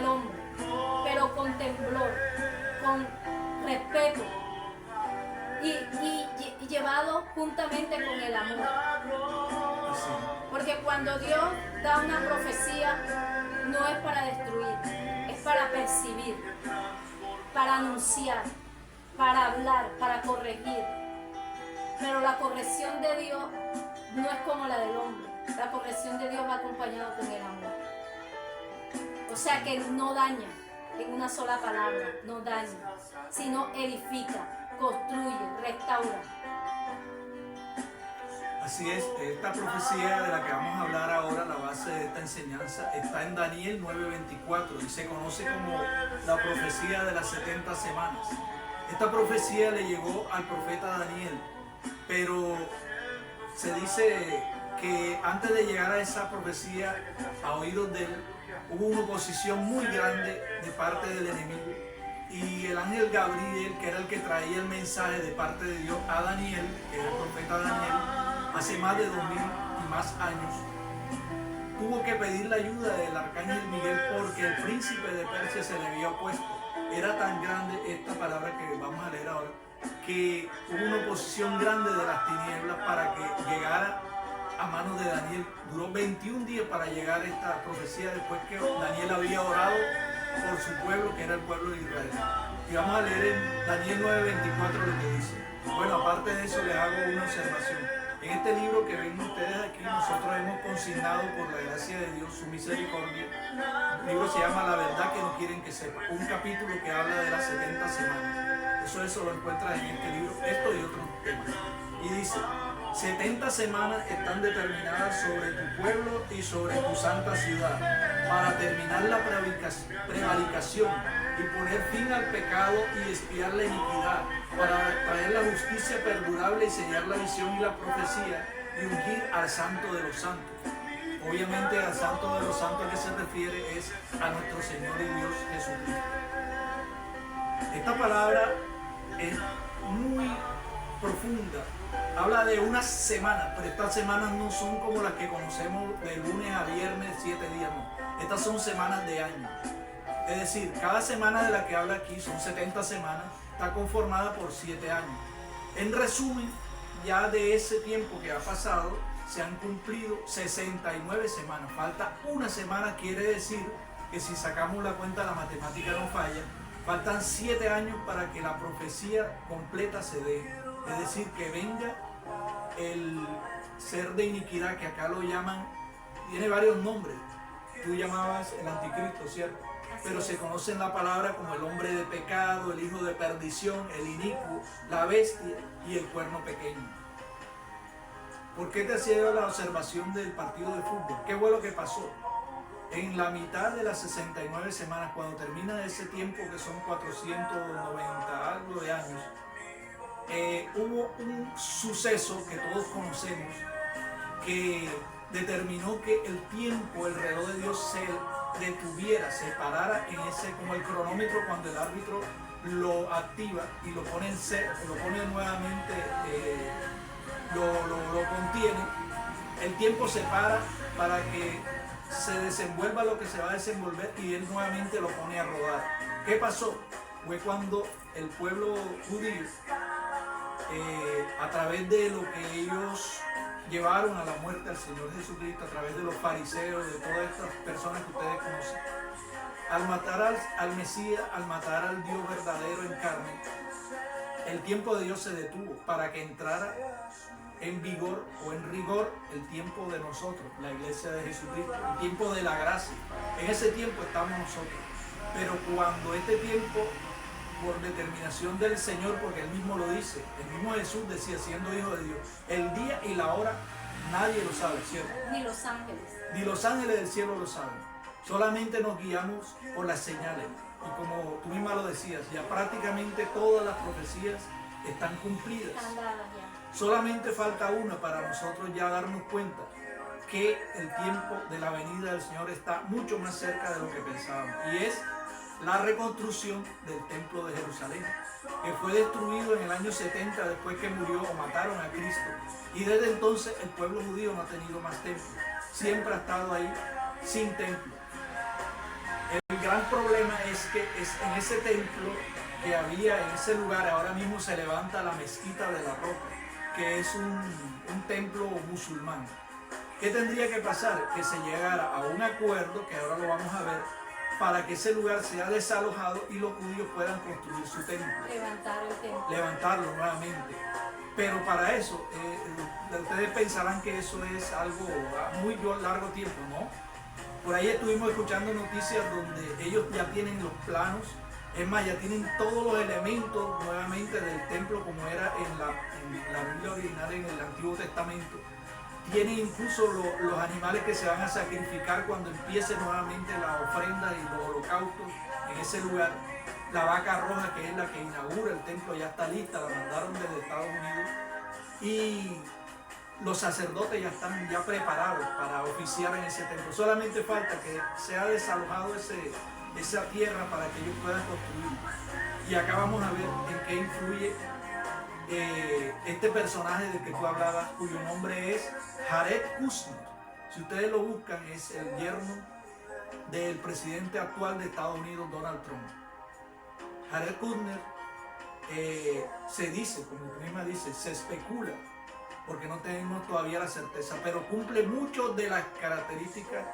al hombre, pero con temblor, con respeto y llevado juntamente con el amor. Porque cuando Dios da una profecía, no es para destruir, es para percibir, para anunciar, para hablar, para corregir. Pero la corrección de Dios no es como la del hombre. La corrección de Dios va acompañada con el amor. O sea que no daña en una sola palabra, no daña, sino edifica, construye, restaura. Así es, esta profecía de la que vamos a hablar ahora, la base de esta enseñanza, está en Daniel 9:24 y se conoce como la profecía de las 70 semanas. Esta profecía le llegó al profeta Daniel, pero se dice que antes de llegar a esa profecía a oídos de él, hubo una oposición muy grande de parte del enemigo. Y el ángel Gabriel, que era el que traía el mensaje de parte de Dios a Daniel, que era el profeta Daniel, hace más de 2000 y más años, tuvo que pedir la ayuda del arcángel Miguel porque el príncipe de Persia se le había opuesto. Era tan grande esta palabra que vamos a leer ahora, que hubo una oposición grande de las tinieblas para que llegara a manos de Daniel. Duró 21 días para llegar a esta profecía después que Daniel había orado por su pueblo, que era el pueblo de Israel. Y vamos a leer en Daniel 9:24 lo que dice. Bueno, aparte de eso les hago una observación. En este libro que ven ustedes aquí, nosotros hemos consignado por la gracia de Dios su misericordia. El libro se llama La verdad que no quieren que sepa. Un capítulo que habla de las 70 semanas. Eso lo encuentras en este libro, esto y otros temas. Y dice: 70 semanas están determinadas sobre tu pueblo y sobre tu santa ciudad, para terminar la prevaricación y poner fin al pecado y expiar la iniquidad, para traer la justicia perdurable y sellar la visión y la profecía y ungir al santo de los santos. Obviamente al santo de los santos a que se refiere es a nuestro Señor y Dios Jesucristo. Esta palabra es muy profunda. Habla de unas semanas, pero estas semanas no son como las que conocemos de lunes a viernes, 7 días, no. Estas son semanas de año. Es decir, cada semana de la que habla aquí, son 70 semanas, está conformada por 7 años. En resumen, ya de ese tiempo que ha pasado, se han cumplido 69 semanas. Falta una semana, quiere decir que si sacamos la cuenta, la matemática no falla. Faltan 7 años para que la profecía completa se dé. Es decir, que venga el ser de iniquidad, que acá lo llaman, tiene varios nombres. Tú llamabas el anticristo, ¿cierto? Pero se conoce en la palabra como el hombre de pecado, el hijo de perdición, el inicuo, la bestia y el cuerno pequeño. ¿Por qué te hacía la observación del partido de fútbol? ¿Qué fue lo que pasó? En la mitad de las 69 semanas, cuando termina ese tiempo, que son 490 algo de años, hubo un suceso que todos conocemos que determinó que el tiempo, el reloj de Dios se detuviera, se parara en ese, como el cronómetro cuando el árbitro lo activa y lo pone en cero, lo pone nuevamente, lo contiene. El tiempo se para que se desenvuelva lo que se va a desenvolver y él nuevamente lo pone a rodar. ¿Qué pasó? Fue cuando el pueblo judío, a través de lo que ellos llevaron a la muerte al Señor Jesucristo, a través de los fariseos, de todas estas personas que ustedes conocen, al matar al Mesías, al matar al Dios verdadero en carne, el tiempo de Dios se detuvo para que entrara en vigor o en rigor el tiempo de nosotros, la iglesia de Jesucristo, el tiempo de la gracia. En ese tiempo estamos nosotros. Pero cuando este tiempo, por determinación del Señor, porque Él mismo lo dice, el mismo Jesús decía, siendo hijo de Dios, el día y la hora nadie lo sabe, ¿cierto? Ni los ángeles. Ni los ángeles del cielo lo saben. Solamente nos guiamos por las señales. Y como tú misma lo decías, ya prácticamente todas las profecías están cumplidas. Están dadas ya. Solamente falta una para nosotros ya darnos cuenta que el tiempo de la venida del Señor está mucho más cerca de lo que pensábamos. Y es la reconstrucción del templo de Jerusalén, que fue destruido en el año 70 después que murió o mataron a Cristo. Y desde entonces el pueblo judío no ha tenido más templo. Siempre ha estado ahí sin templo. El gran problema es que en ese templo que había, en ese lugar, ahora mismo se levanta la mezquita de la Roca, que es un templo musulmán. ¿Qué tendría que pasar? Que se llegara a un acuerdo, que ahora lo vamos a ver, para que ese lugar sea desalojado y los judíos puedan construir su templo. Levantar el templo. Levantarlo nuevamente. Pero para eso, ustedes pensarán que eso es algo a muy largo tiempo, ¿no? Por ahí estuvimos escuchando noticias donde ellos ya tienen los planos, es más, ya tienen todos los elementos nuevamente del templo como era en la Biblia original en el Antiguo Testamento. Tienen incluso los animales que se van a sacrificar cuando empiece nuevamente la ofrenda y los holocaustos en ese lugar. La vaca roja, que es la que inaugura el templo, ya está lista, la mandaron desde Estados Unidos. Y los sacerdotes ya están preparados para oficiar en ese templo. Solamente falta que sea desalojado esa tierra para que ellos puedan construir. Y acá vamos a ver en qué influye este personaje del que tú hablabas, cuyo nombre es Jared Kushner. Si ustedes lo buscan, es el yerno del presidente actual de Estados Unidos, Donald Trump. Jared Kushner se dice, como tú misma dices, se especula, porque no tenemos todavía la certeza, pero cumple muchas de las características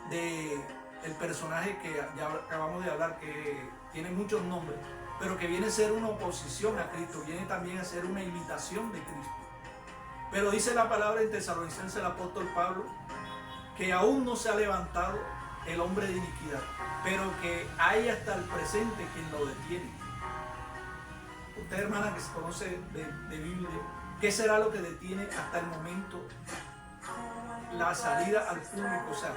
del personaje que ya acabamos de hablar, que tiene muchos nombres, pero que viene a ser una oposición a Cristo, viene también a ser una imitación de Cristo. Pero dice la palabra en Tesalonicenses el apóstol Pablo que aún no se ha levantado el hombre de iniquidad, pero que hay hasta el presente quien lo detiene. Usted, hermana, que se conoce de Biblia, ¿qué será lo que detiene hasta el momento la salida al público? O sea,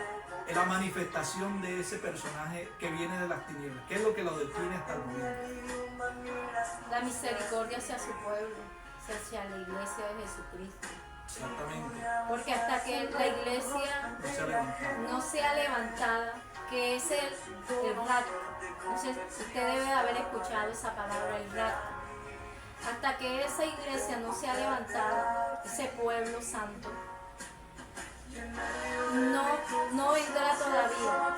la manifestación de ese personaje que viene de las tinieblas. ¿Qué es lo que lo detiene hasta el momento? La misericordia hacia su pueblo, hacia la iglesia de Jesucristo. Exactamente. Porque hasta que la iglesia no sea levantada, que es el rapto. No sé, usted debe de haber escuchado esa palabra, el rapto. Hasta que esa iglesia no sea levantada, ese pueblo santo, no vendrá todavía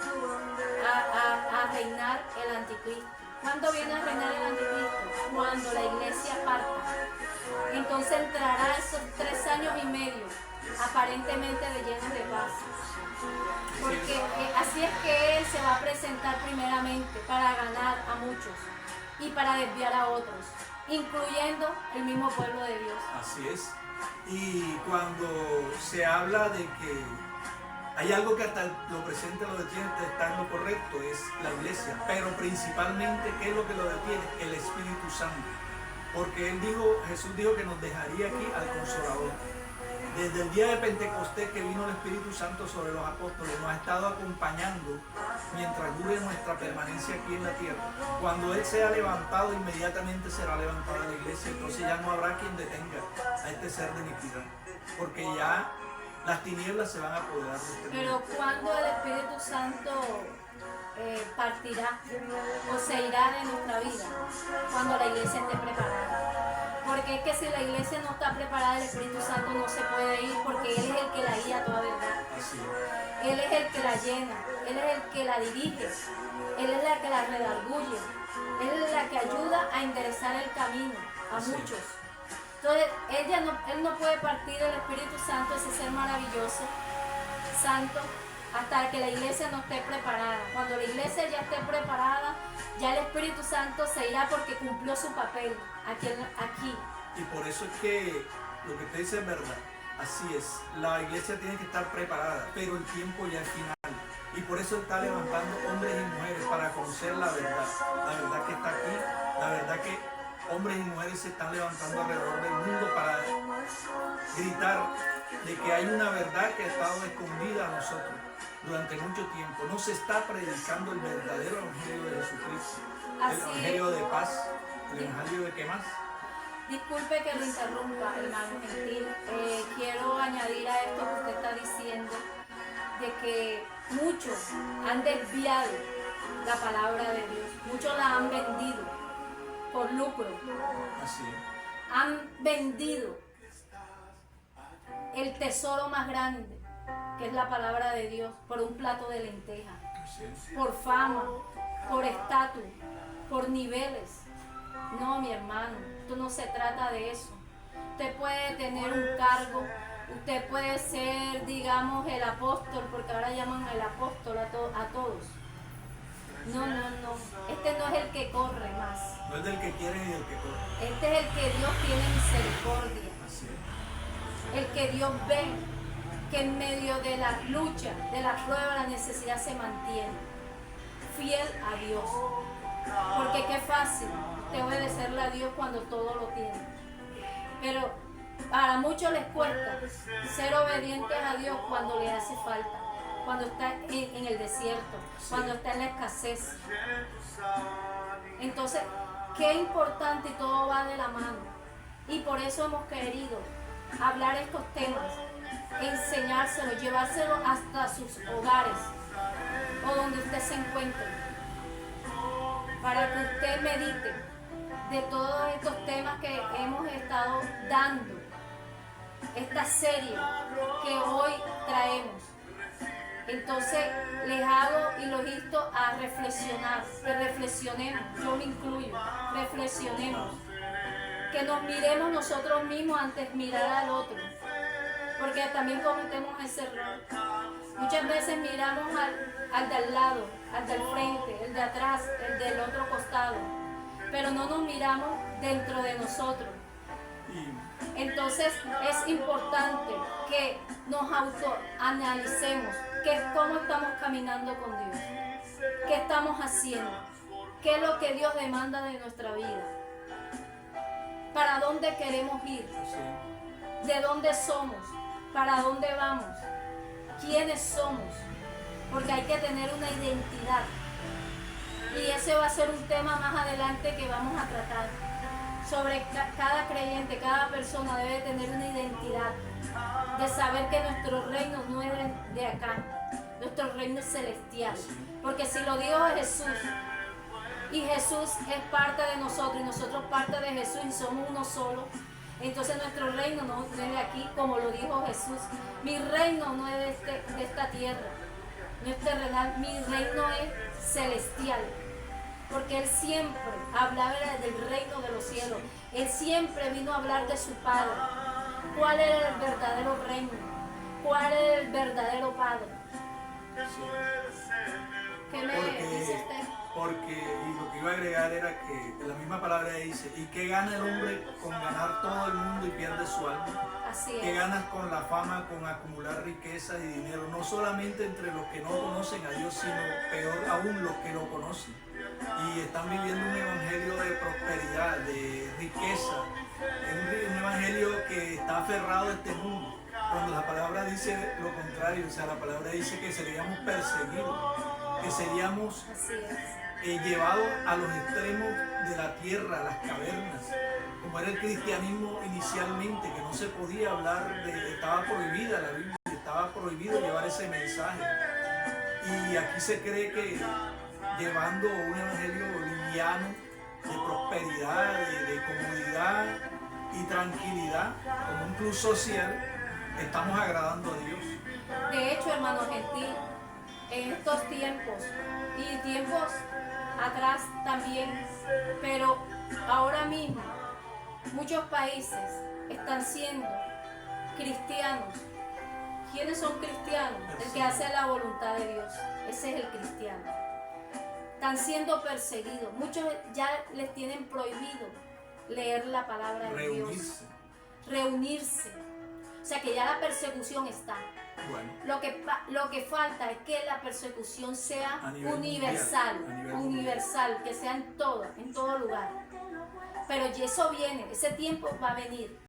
a reinar el anticristo. ¿Cuándo viene a reinar el anticristo? Cuando la iglesia parta. Entonces entrará esos 3 años y medio aparentemente de llenos de paz. Porque así es que Él se va a presentar primeramente para ganar a muchos y para desviar a otros, incluyendo el mismo pueblo de Dios. Así es. Y cuando se habla de que hay algo que hasta lo presente lo detiene, está en lo correcto, es la iglesia. Pero principalmente, ¿qué es lo que lo detiene? El Espíritu Santo. Porque Jesús dijo que nos dejaría aquí al Consolador. Desde el día de Pentecostés que vino el Espíritu Santo sobre los apóstoles, nos ha estado acompañando mientras dure nuestra permanencia aquí en la tierra. Cuando Él sea levantado, inmediatamente será levantada la iglesia. Entonces ya no habrá quien detenga a este ser de iniquidad, porque ya las tinieblas se van a apoderar de este mundo. Pero cuando el Espíritu Santo partirá o se irá de nuestra vida, cuando la iglesia esté preparada. Porque es que si la iglesia no está preparada, el Espíritu Santo no se puede ir, porque Él es el que la guía a toda verdad. Él es el que la llena, Él es el que la dirige, Él es la que la redarguye, Él es la que ayuda a enderezar el camino a muchos. Entonces, Él no puede partir del Espíritu Santo, ese ser maravilloso, santo, hasta que la iglesia no esté preparada. Cuando la iglesia ya esté preparada, ya el Espíritu Santo se irá porque cumplió su papel aquí. Y por eso es que lo que usted dice es verdad. Así es, la iglesia tiene que estar preparada, pero el tiempo ya es final. Y por eso está levantando hombres y mujeres para conocer la verdad que está aquí, la verdad que hombres y mujeres se están levantando alrededor del mundo para gritar de que hay una verdad que ha estado escondida a nosotros durante mucho tiempo. No se está predicando el verdadero evangelio de Jesucristo, el evangelio de paz, el evangelio de qué más. Disculpe que lo interrumpa, hermano gentil. Quiero añadir a esto que usted está diciendo, de que muchos han desviado la palabra de Dios, muchos la han vendido por lucro. Así es. Han vendido el tesoro más grande, que es la palabra de Dios, por un plato de lentejas. Así es. por fama, por estatus, por niveles. No, mi hermano, esto no se trata de eso. Usted puede tener un cargo, usted puede ser, digamos, el apóstol, porque ahora llaman el apóstol a todos. No, no, no. Este no es el que corre más. No es del que quiere y del que corre. Este es el que Dios tiene misericordia. Así es. El que Dios ve que en medio de la lucha, de la prueba, la necesidad se mantiene fiel a Dios. Porque qué fácil te obedecerle a Dios cuando todo lo tiene. Pero para muchos les cuesta ser obedientes a Dios cuando le hace falta, cuando está en el desierto, cuando está en la escasez. Entonces, qué importante, y todo va de la mano. Y por eso hemos querido hablar estos temas, enseñárselos, llevárselos hasta sus hogares o donde usted se encuentre, para que usted medite de todos estos temas que hemos estado dando, esta serie que hoy traemos. Entonces les hago y los insto a reflexionar, que reflexionemos, yo me incluyo, reflexionemos, que nos miremos nosotros mismos antes de mirar al otro, porque también cometemos ese error. Muchas veces miramos al de al lado, al del frente, el de atrás, el del otro costado, pero no nos miramos dentro de nosotros. Entonces es importante que nos autoanalicemos, cómo estamos caminando con Dios, qué estamos haciendo, qué es lo que Dios demanda de nuestra vida, para dónde queremos ir, de dónde somos, para dónde vamos, quiénes somos, porque hay que tener una identidad. Y ese va a ser un tema más adelante que vamos a tratar. Sobre cada creyente, cada persona debe tener una identidad, de saber que nuestro reino no es de acá, nuestro reino es celestial. Porque si lo dijo Jesús, y Jesús es parte de nosotros, y nosotros parte de Jesús, y somos uno solo, entonces nuestro reino no es de aquí, como lo dijo Jesús. Mi reino no es de esta tierra, no es terrenal, mi reino es celestial. Porque Él siempre hablaba del reino de los cielos. Él siempre vino a hablar de su Padre. ¿Cuál era el verdadero reino? ¿Cuál era el verdadero Padre? ¿Qué me dice usted? Porque, y lo que iba a agregar era que la misma palabra dice, ¿y qué gana el hombre con ganar todo el mundo y pierde su alma? Así es. ¿Qué ganas con la fama, con acumular riquezas y dinero? No solamente entre los que no conocen a Dios, sino peor aún los que lo conocen. Y están viviendo un evangelio de prosperidad, de riqueza, un evangelio que está aferrado a este mundo, cuando la palabra dice lo contrario. O sea, la palabra dice que seríamos perseguidos, que seríamos llevados a los extremos de la tierra, a las cavernas, como era el cristianismo inicialmente, que no se podía hablar estaba prohibida la Biblia, estaba prohibido llevar ese mensaje. Y aquí se cree que llevando un evangelio liviano, de prosperidad, de comodidad y tranquilidad, como un plus social, estamos agradando a Dios. De hecho, hermano gentil, en estos tiempos y tiempos atrás también, pero ahora mismo muchos países están siendo cristianos. ¿Quiénes son cristianos? El que hace la voluntad de Dios. Ese es el cristiano. Están siendo perseguidos. Muchos ya les tienen prohibido leer la palabra de Dios. Reunirse. O sea que ya la persecución está. Bueno. Lo que falta es que la persecución sea universal, mundial. Que sea en todo lugar. Pero eso viene, ese tiempo va a venir.